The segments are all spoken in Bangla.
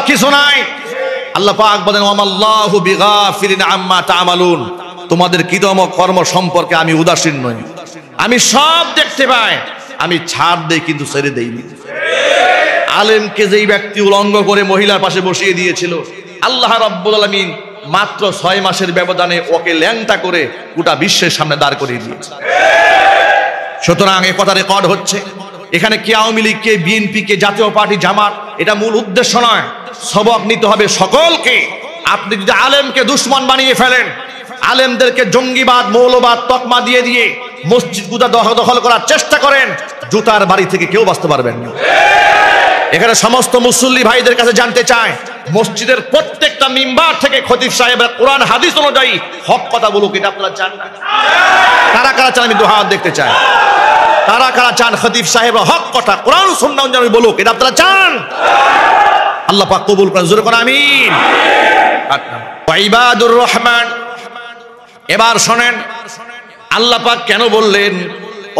করার কিছু নাই। আল্লাহ পাক বলেন ওয়ামাল্লাহু বিগাফিলিন আম্মা তা'মালুন, তোমাদের কর্ম সম্পর্কে আমি উদাসীন নই, আমি সব দেখতে পাই, আমি ছাড় দেই কিন্তু ছেড়ে দেইনি। আলেমকে যেই ব্যক্তি উলঙ্গ করে মহিলার পাশে বসিয়ে দিয়েছিল, আল্লাহ রাব্বুল আলামিন মাত্র 6 মাসের ব্যবধানে ওকে ল্যাংটা করে গোটা বিশ্বের সামনে দাঁড় করিয়ে দিয়েছে। সুতরাং এই কথা রেকর্ড হচ্ছে। এখানে কে আওয়ামী লীগ, কে বিএনপি, কে জাতীয় পার্টি, জামাত, এটা মূল উদ্দেশ্য নয়। সবক নিতে হবে সকলকে। আপনি যদি আলেমকে দুশমন বানিয়ে ফেলেন, আলেমদেরকে জঙ্গিবাদ, মৌলবাদ তকমা দিয়ে দিয়ে মসজিদগুলো দখল করার চেষ্টা করেন, জুতার বাড়ি থেকে কেউ বাঁচতে পারবেন না। এখানে সমস্ত মুসল্লি ভাইদের কাছে জানতে চায়, মসজিদের প্রত্যেকটা মিম্বার থেকে খতিব সাহেবের কোরআন হাদিস অনুযায়ী হক কথা বলুক, এটা আপনারা চান না? কারা কারা চান? আমি দুই হাত দেখতে চাই। কারা কারা চান খতিব সাহেব হক কথা কোরআন সুন্নাহ অনুযায়ী বলুক, এটা আপনারা চান? আল্লাহ পাক কবুল করেন, জোরে কোন আমিন। ইবাদুর রহমান, এবার শোনেন আল্লাহ পাক কেন বললেন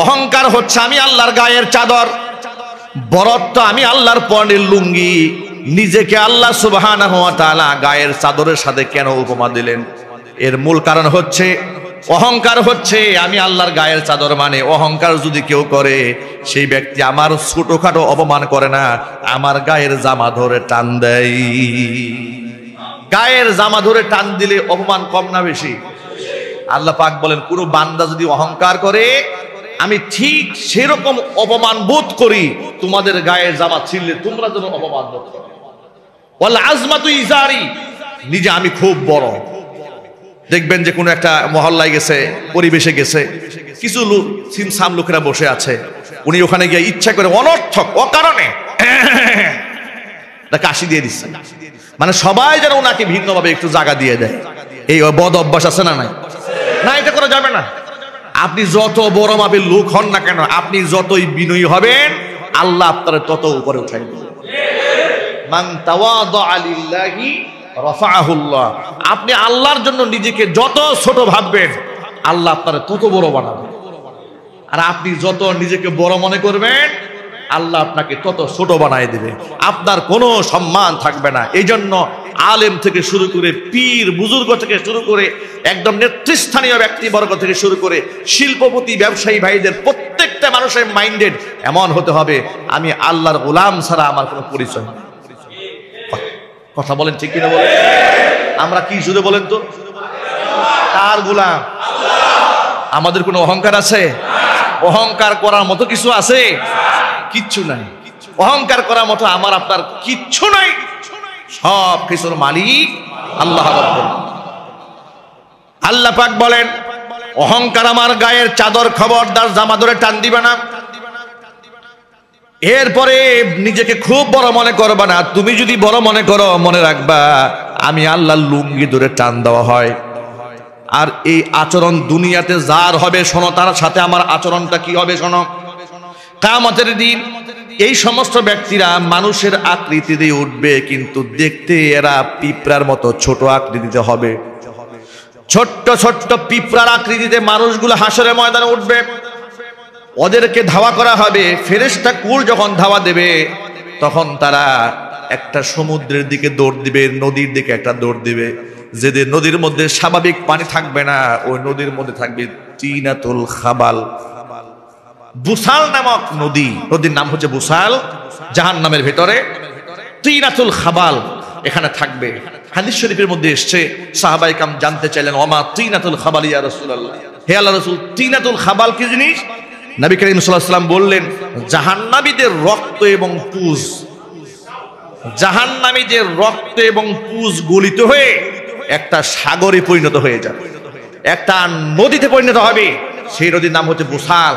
অহংকার হচ্ছে আমি আল্লাহর গায়ের চাদর, বরত্ব আমি আল্লাহর পরনের লুঙ্গি। নিজেকে আল্লাহ সুবহানাহু ওয়া তাআলা গায়ের চাদরের সাথে কেন উপমা দিলেন? এর মূল কারণ হচ্ছে অহংকার হচ্ছে আমি আল্লাহর গায়ের চাদর। মানে অহংকার যদি কেউ করে, সেই ব্যক্তি আমার ছোটখাটো অপমান করে না, আমার গায়ের জামা ধরে টান দেয়। গায়ের জামা ধরে টান দিলে অপমান কম না বেশি? আল্লাহ পাক বলেন কোন বান্দা যদি অহংকার করে, আমি ঠিক সেরকম অপমান বোধ করি তোমাদের গায়ের জামা ছিঁড়লে তোমরা যেন অপমান বোধ করো। ওয়াল আজমাতু ইজারি, নিজে আমি খুব বড়। দেখবেন যে কোনো একটা মহল্লায় গেছে, পরিবেশে গেছে, কিছু লোক সিমসাম লোকেরা বসে আছে, উনি ওখানে গিয়ে ইচ্ছা করে অনর্থক অকারণে কাশি দিয়ে দিচ্ছে, মানে সবাই যেন ওনাকে ভিন্নভাবে একটু জায়গা দিয়ে দেয়। এই বদ অভ্যাস আছে না? নাই না, এটা করা যাবে না। আপনি যত বড় মাপের লোক হন না কেন, আপনি যতই বিনয়ী হবেন, আল্লাহ আপনার তত উপরে উঠাই দেবেন। মান তাওয়াদা লিল্লাহি রাফাআহুল্লাহ। আপনি আল্লাহর জন্য নিজেকে যত ছোট ভাববেন, আল্লাহ আপনার তত বড় বানাবেন। আর আপনি যত নিজেকে বড় মনে করবেন, আল্লাহ আপনাকে তত ছোট বানায় দেবে, আপনার কোনো সম্মান থাকবে না। এই জন্য আলেম থেকে শুরু করে পীর বুজুর্গ থেকে শুরু করে একদম নেতৃস্থানীয় ব্যক্তিবর্গ থেকে শুরু করে শিল্পপতি, ব্যবসায়ী ভাইদের প্রত্যেকটা মানুষের মাইন্ডেড এমন হতে হবে, আমি আল্লাহর গোলাম ছাড়া আমার কোনো পরিচয় নেই। কথা বলেন ঠিক কিনা? বলেন আমরা কি জুড়ে বলেন তো? কার গোলাম? আমাদের কোনো অহংকার আছে? অহংকার করার মতো কিছু আছে? কিচ্ছু নাই। অহংকার করার মতো আমার আপনার কিচ্ছু নাই। সব কিছুর মালিক আল্লাহ রাব্বুল। আল্লাহ পাক বলেন অহংকার আমার গায়ের চাদর, খবরদার জামা ধরে টান দিবে না। এরপরে নিজেকে খুব বড় মনে করবা না। তুমি যদি বড় মনে করো, মনে রাখবা আমি আল্লাহর লুঙ্গি ধরে টান দেওয়া হয়। আর এই আচরণ দুনিয়াতে যার হবে, শোনো তার সাথে আমার আচরণটা কি হবে শোনো। কিয়ামতের দিন এই সমস্ত ব্যক্তিরা মানুষের আকৃতিতে উঠবে, কিন্তু দেখতে এরা পিঁপড়ার মতো ছোট আকৃতিতে হবে। ছোট্ট ছোট্ট পিঁপড়ার আকৃতিতে মানুষগুলো হাসরের ময়দানে উঠবে। ওদেরকে ধাওয়া করা হবে। ফেরেশতা কুল যখন ধাওয়া দেবে, তখন তারা একটা সমুদ্রের দিকে দৌড় দিবে, নদীর দিকে একটা দৌড় দিবে। যেদের নদীর মধ্যে স্বাভাবিক পানি থাকবে না, ওই নদীর মধ্যে থাকবে তিনাতুল খাবাল, বুসাল নামক নদী। নদীর নাম হচ্ছে বুসাল, জাহান্নামের ভেতরে তিনাতুল খাবাল এখানে থাকবে। হাদিস শরীফের মধ্যে এসেছে, সাহাবায়ে কেরাম জানতে চাইলেন ওমা তিনাতুল খাবাল ইয়া রাসূলুল্লাহ, হে আল্লাহর রাসূল তিনাতুল খাবাল কি জিনিস? নবী করিম সাল্লাল্লাহু আলাইহি ওয়াসাল্লাম বললেন জাহান্নামীদের রক্ত এবং পুজ, জাহান্নামীদের রক্ত এবং পুজ গলিত হয়ে একটা সাগরে পরিণত হয়ে যাবে, একটা নদীতে পরিণত হবে। সেই নদীর নাম হচ্ছে বুসাল।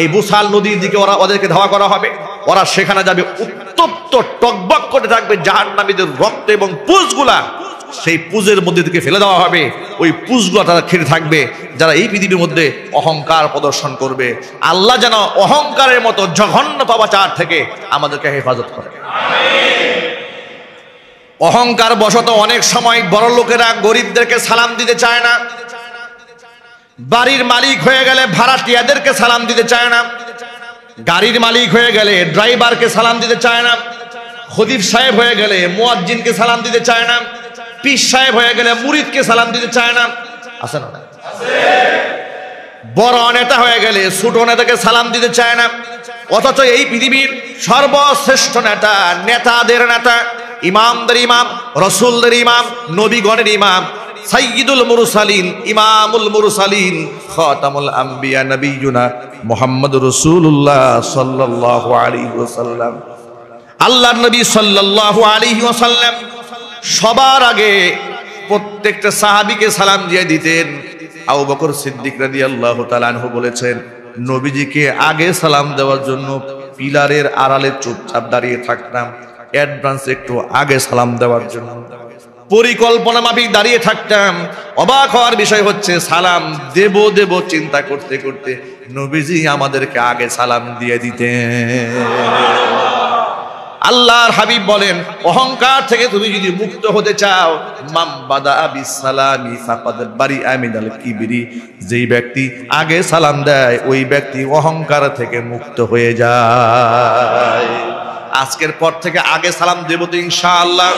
এই বুসাল নদীর দিকে ওদেরকে ধাওয়া করা হবে। ওরা সেখানে যাবে, উত্তপ্ত টকবক করে থাকবে জাহান্নামীদের রক্ত এবং পুজগুলা। সেই পুজের মধ্যে থেকে ফেলে দেওয়া হবে। ওই পুজগুলো তারা খেতে থাকবে, যারা এই পৃথিবীর মধ্যে অহংকার প্রদর্শন করবে। আল্লাহ যেন অহংকারের মতো জঘন্য পাপাচার থেকে আমাদেরকে হেফাজত করে। অহংকার বশত অনেক সময় বড় লোকেরা গরিবদেরকে সালাম দিতে চায় না, বাড়ির মালিক হয়ে গেলে ভাড়াটিয়াদেরকে সালাম দিতে চায় না, গাড়ির মালিক হয়ে গেলে ড্রাইভারকে সালাম দিতে চায় না, খতিব সাহেব হয়ে গেলে মুয়াজ্জিনকে সালাম দিতে চায় না, পীর সাহেব হয়ে গেলে মুরিদকে সালাম দিতে চায় না, আছে না? বড় নেতা হয়ে গেলে ছোট নেতাকে সালাম দিতে চায় না। অথচ এই পৃথিবীর সর্বশ্রেষ্ঠ নেতা, নেতাদের নেতা, ইমামদের ইমাম, রসুলদের ইমাম, নবীগণের ইমাম, সাইয়্যিদুল মুরসালিন, ইমামুল মুরসালিন, খাতামুল আম্বিয়া নবিয়ুনা মুহাম্মদুর রাসূলুল্লাহ সাল্লাল্লাহু আলাইহি ওয়াসাল্লাম। আল্লাহর নবী সাল্লাল্লাহু আলাইহি ওয়াসাল্লাম সবার আগে প্রত্যেকটা সাহাবীকে সালাম দিয়ে দিতেন। আবু বকর সিদ্দিক রাদিয়াল্লাহু তাআলা আনহু বলেছেন, নবীজিকে আগে সালাম দেওয়ার জন্য পিলারের আড়ালে চুপচাপ দাঁড়িয়ে থাকতাম, অ্যাডভান্স একটু আগে সালাম দেওয়ার জন্য পরিকল্পনা মাফিক দাঁড়িয়ে থাকতাম। অবাক হওয়ার বিষয় হচ্ছে, সালাম দেব দেব চিন্তা করতে করতে নবীজি আমাদেরকে আগে সালাম দিয়ে দিতেন। আল্লাহর হাবিব বলেন, অহংকার থেকে তুমি যদি মুক্ত হতে চাও, মাম বাদা বিসসালামি ফাকাদ বারিআ মিনাল কিবরি, যেই ব্যক্তি আগে সালাম দেয় ওই ব্যক্তি অহংকার থেকে মুক্ত হয়ে যায়। আজকের পর থেকে আগে সালাম দেব তো ইনশাআল্লাহ।